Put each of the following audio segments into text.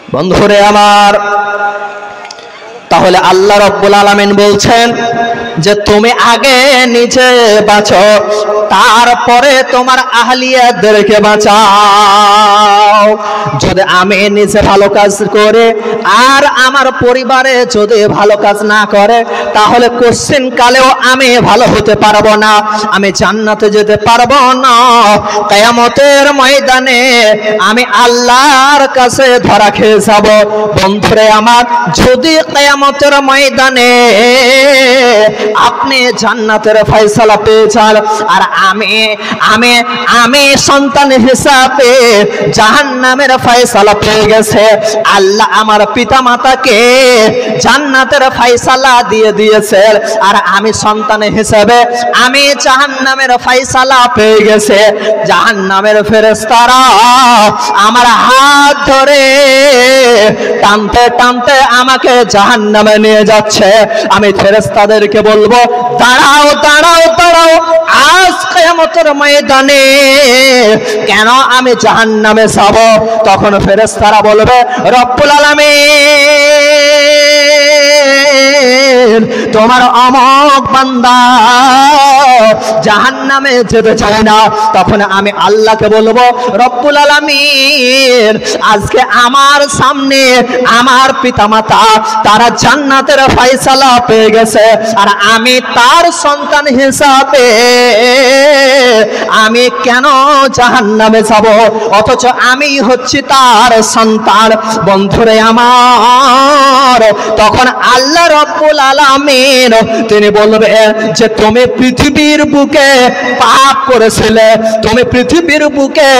বন্ধুরে আমার, তাহলে আল্লাহ রাব্বুল আলামিন বলছেন যে তুমি আগে নিজে বাঁচো, তারপরে তোমার আহলিয়াতদেরকে বাঁচাও। যদি আমি নিজে ভালো কাজ করে আর আমার পরিবারে যদি ভালো কাজ না করে, তাহলে কোশ্চেন কালেও আমি ভালো হতে পারবো না, আমি জান্নাতে যেতে পারবো না। কিয়ামতের ময়দানে আমি আল্লাহর কাছে ধরা খেয়ে যাব। বন্ধুরে আমার, যদি কিয়ামতের ময়দানে আপনি জান্নাতের ফয়সালা পেয়ে যান আর আমি সন্তান হিসাবে জাহান্নামের ফয়সালা পেয়ে গেছে, আল্লাহ আমার পিতা মাতাকে জান্নাতের ফয়সালা দিয়ে দিয়েছে আর আমি সন্তান হিসাবে আমি জাহান্নামের ফয়সালা পেয়ে গেছে, জাহান্নামের ফেরেশতারা আমার হাত ধরে টানতে টানতে আমাকে জাহান্নামে নিয়ে যাচ্ছে। আমি ফেরেশতাদেরকে বলবো, দাঁড়াও দাঁড়াও দাঁড়াও, আজ কিয়ামতের ময়দানে কেন আমি জাহান্নামে যাব? তখন ফেরেশতারা বলবে, রব্বুল আলামিন তোমার অমক বান্দা জাহান্নামে যেতে চায় না। তখন আমি আল্লাহকে বলবো, রব্বুল আলামিন আজকে আমার সামনে আমার পিতামাতা তারা জান্নাতের ফয়সালা পেয়ে গেছে আর আমি তার সন্তান হিসাবে আমি কেন জাহান্নামে যাব, অথচ আমি হচ্ছি তার সন্তান। বন্ধুরে আমার, তখন আল্লাহ রাব্বুল আলামিন তিনি বলবেন যে তুমি পৃথিবীর বুকে পাপ করেছিলে, তুমি পৃথিবীর বুকে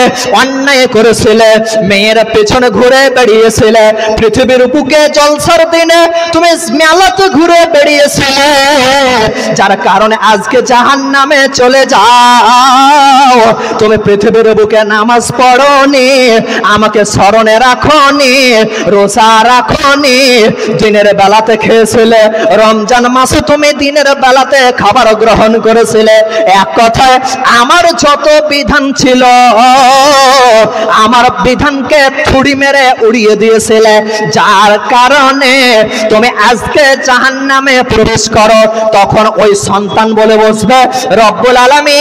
অন্যায় করেছিলে, মেয়ের পেছনে ঘুরে বেরিয়েছিলে, পৃথিবীর বুকে জলসার দিনে তুমি মেলাতে ঘুরে বেরিয়েছিলে, যার কারণে আজকে জাহান্নামে চলে যাও। তুমি পৃথিবীর বুকে নামাজ পড়োনি, আমাকে স্মরণে রাখোনি, রোজা রাখোনি, দিনের বেলাতে খেয়েছিলে, রমজান মাসে তুমি দিনের বেলাতে খাবার গ্রহণ করেছিলে। এক কথায় আমার যত বিধান ছিল আমার বিধানকে ছুরি মেরে উড়িয়ে দিয়েছিলে, যার কারণে তুমি আজকে জাহান্নামে প্রবেশ করো। তখন ওই সন্তান বলে বসবে, রব্বুল আলামিন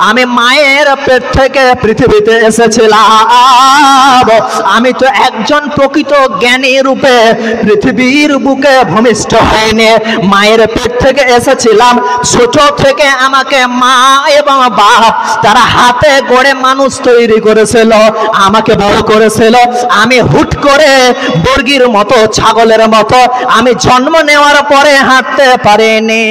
আমি মায়ের পেট থেকে পৃথিবীতে এসেছিলাম, আমি তো একজন প্রকৃত জ্ঞানী রূপে পৃথিবীর বুকে ভূমিষ্ঠ হয়নি, মায়ের পেট থেকে এসেছিলাম। ছোট থেকে আমাকে মা এবং বাপ তারা হাতে গড়ে মানুষ তৈরি করেছিল, আমাকে বড় করেছিল। আমি হুট করে বর্গির মতো ছাগলের মতো আমি জন্ম নেওয়ার পরে হাঁটতে পারিনি।